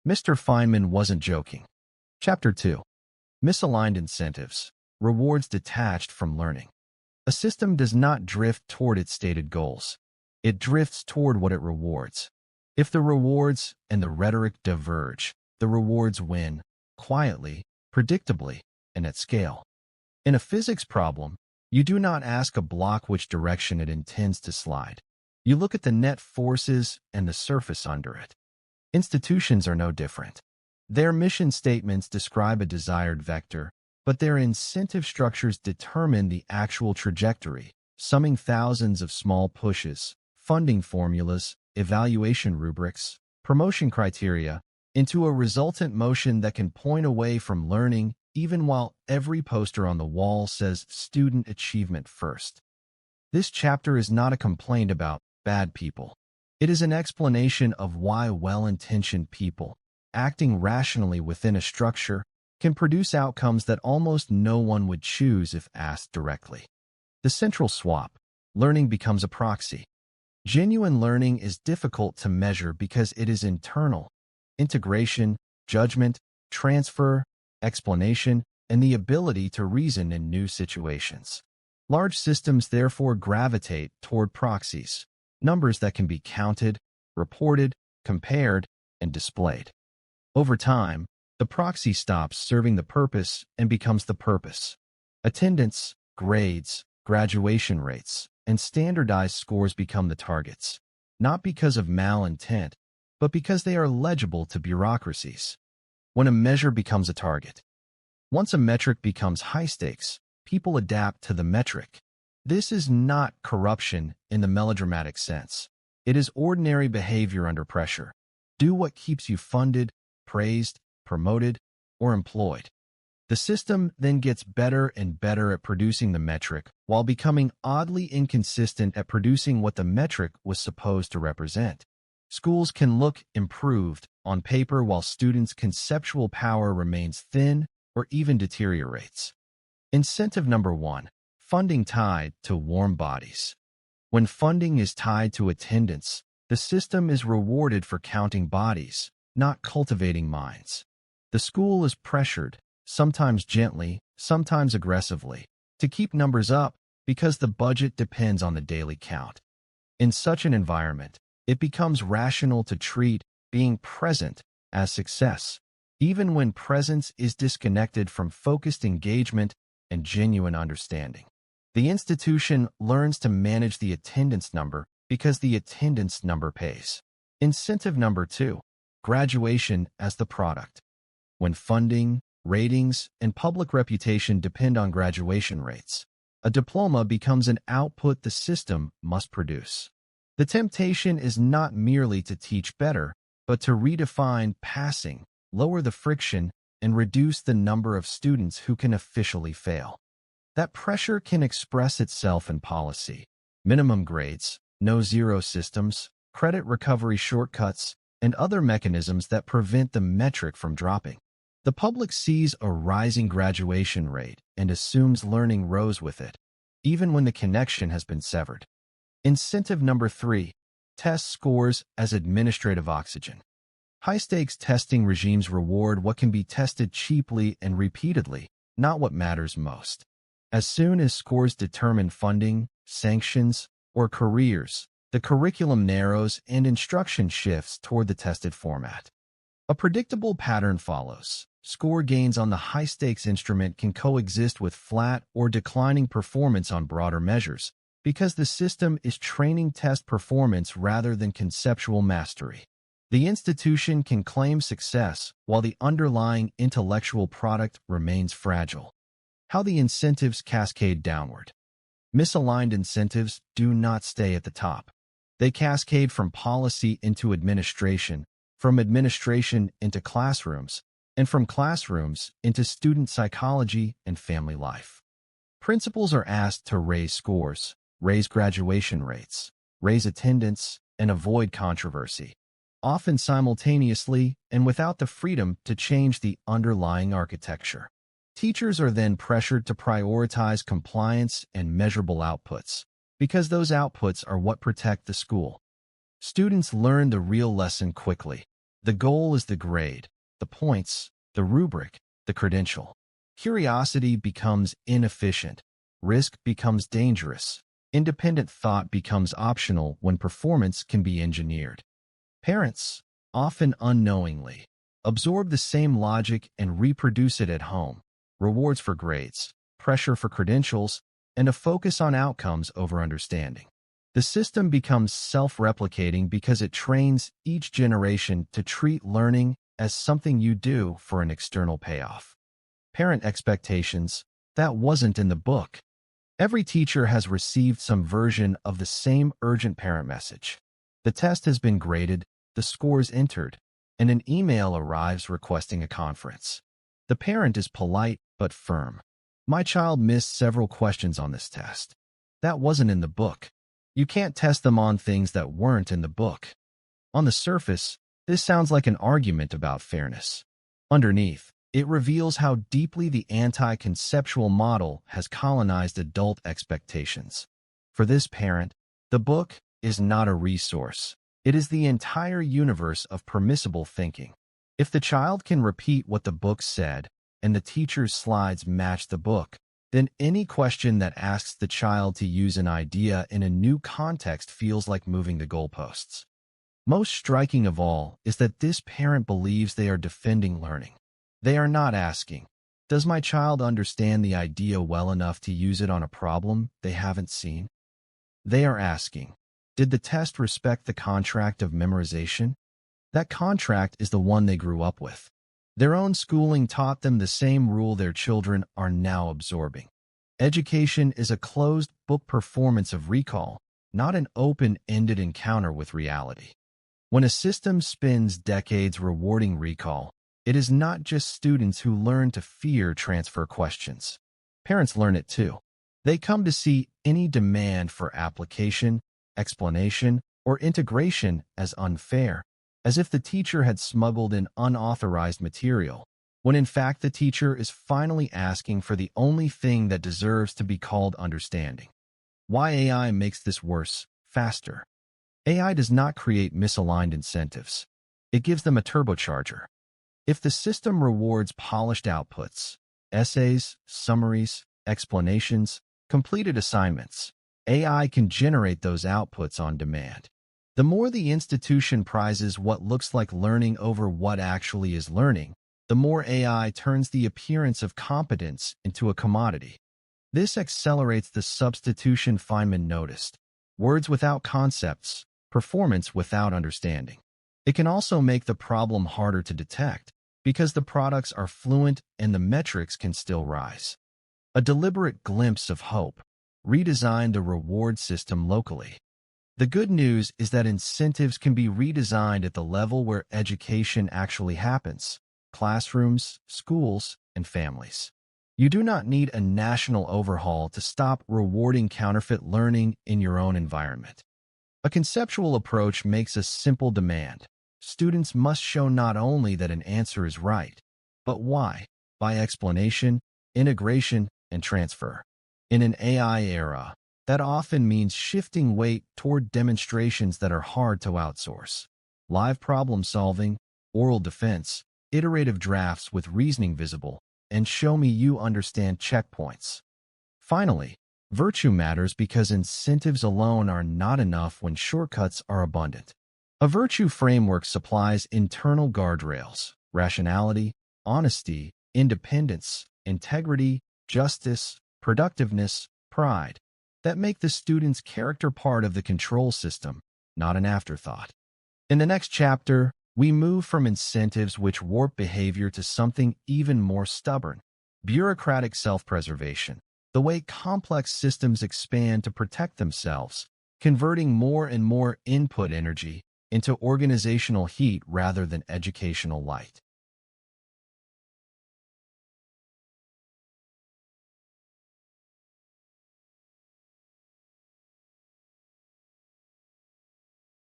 Mr. Feynman wasn't joking. Chapter 2. Misaligned incentives. Rewards detached from learning. A system does not drift toward its stated goals. It drifts toward what it rewards. If the rewards and the rhetoric diverge, the rewards win, quietly, predictably, and at scale. In a physics problem, you do not ask a block which direction it intends to slide. You look at the net forces and the surface under it. Institutions are no different. Their mission statements describe a desired vector, but their incentive structures determine the actual trajectory, summing thousands of small pushes, funding formulas, evaluation rubrics, promotion criteria, into a resultant motion that can point away from learning even while every poster on the wall says student achievement first. This chapter is not a complaint about bad people. It is an explanation of why well-intentioned people, acting rationally within a structure, can produce outcomes that almost no one would choose if asked directly. The central swap. Learning becomes a proxy. Genuine learning is difficult to measure because it is internal. Integration, judgment, transfer, explanation, and the ability to reason in new situations. Large systems therefore gravitate toward proxies, numbers that can be counted, reported, compared, and displayed. Over time, the proxy stops serving the purpose and becomes the purpose. Attendance, grades, graduation rates, and standardized scores become the targets, not because of malintent, but because they are legible to bureaucracies. When a measure becomes a target. Once a metric becomes high stakes, people adapt to the metric. This is not corruption in the melodramatic sense. It is ordinary behavior under pressure. Do what keeps you funded, praised, promoted, or employed. The system then gets better and better at producing the metric while becoming oddly inconsistent at producing what the metric was supposed to represent. Schools can look improved on paper while students' conceptual power remains thin or even deteriorates. Incentive number 1. Funding tied to warm bodies. When funding is tied to attendance, the system is rewarded for counting bodies, not cultivating minds. The school is pressured, sometimes gently, sometimes aggressively, to keep numbers up because the budget depends on the daily count. In such an environment, it becomes rational to treat being present as success, even when presence is disconnected from focused engagement and genuine understanding. The institution learns to manage the attendance number because the attendance number pays. Incentive number 2. Graduation as the product. When funding, ratings, and public reputation depend on graduation rates, a diploma becomes an output the system must produce. The temptation is not merely to teach better, but to redefine passing, lower the friction, and reduce the number of students who can officially fail. That pressure can express itself in policy, minimum grades, no-zero systems, credit recovery shortcuts, and other mechanisms that prevent the metric from dropping. The public sees a rising graduation rate and assumes learning rose with it, even when the connection has been severed. Incentive number 3. Test scores as administrative oxygen. High-stakes testing regimes reward what can be tested cheaply and repeatedly, not what matters most. As soon as scores determine funding, sanctions, or careers, the curriculum narrows and instruction shifts toward the tested format. A predictable pattern follows. Score gains on the high-stakes instrument can coexist with flat or declining performance on broader measures, because the system is training test performance rather than conceptual mastery. The institution can claim success while the underlying intellectual product remains fragile. How the incentives cascade downward. Misaligned incentives do not stay at the top. They cascade from policy into administration, from administration into classrooms, and from classrooms into student psychology and family life. Principals are asked to raise scores, raise graduation rates, raise attendance, and avoid controversy, often simultaneously and without the freedom to change the underlying architecture. Teachers are then pressured to prioritize compliance and measurable outputs, because those outputs are what protect the school. Students learn the real lesson quickly. The goal is the grade, the points, the rubric, the credential. Curiosity becomes inefficient. Risk becomes dangerous. Independent thought becomes optional when performance can be engineered. Parents, often unknowingly, absorb the same logic and reproduce it at home. Rewards for grades, pressure for credentials, and a focus on outcomes over understanding. The system becomes self-replicating because it trains each generation to treat learning as something you do for an external payoff. Parent expectations, that wasn't in the book. Every teacher has received some version of the same urgent parent message. The test has been graded, the scores entered, and an email arrives requesting a conference. The parent is polite but firm. My child missed several questions on this test. That wasn't in the book. You can't test them on things that weren't in the book. On the surface, this sounds like an argument about fairness. Underneath, it reveals how deeply the anti-conceptual model has colonized adult expectations. For this parent, the book is not a resource. It is the entire universe of permissible thinking. If the child can repeat what the book said, and the teacher's slides match the book, then any question that asks the child to use an idea in a new context feels like moving the goalposts. Most striking of all is that this parent believes they are defending learning. They are not asking, does my child understand the idea well enough to use it on a problem they haven't seen? They are asking, did the test respect the contract of memorization? That contract is the one they grew up with. Their own schooling taught them the same rule their children are now absorbing. Education is a closed-book performance of recall, not an open-ended encounter with reality. When a system spends decades rewarding recall, it is not just students who learn to fear transfer questions. Parents learn it too. They come to see any demand for application, explanation, or integration as unfair, as if the teacher had smuggled in unauthorized material, when in fact the teacher is finally asking for the only thing that deserves to be called understanding. Why AI makes this worse, faster. AI does not create misaligned incentives. It gives them a turbocharger. If the system rewards polished outputs, essays, summaries, explanations, completed assignments, AI can generate those outputs on demand. The more the institution prizes what looks like learning over what actually is learning, the more AI turns the appearance of competence into a commodity. This accelerates the substitution Feynman noticed: words without concepts, performance without understanding. It can also make the problem harder to detect, because the products are fluent and the metrics can still rise. A deliberate glimpse of hope: redesign the reward system locally. The good news is that incentives can be redesigned at the level where education actually happens: classrooms, schools, and families. You do not need a national overhaul to stop rewarding counterfeit learning in your own environment. A conceptual approach makes a simple demand: students must show not only that an answer is right, but why, by explanation, integration, and transfer. In an AI era, that often means shifting weight toward demonstrations that are hard to outsource. Live problem solving, oral defense, iterative drafts with reasoning visible, and show me you understand checkpoints. Finally, virtue matters because incentives alone are not enough when shortcuts are abundant. A virtue framework supplies internal guardrails: rationality, honesty, independence, integrity, justice, productiveness, pride, that make the student's character part of the control system, not an afterthought. In the next chapter, we move from incentives which warp behavior to something even more stubborn: bureaucratic self-preservation, the way complex systems expand to protect themselves, converting more and more input energy into organizational heat rather than educational light.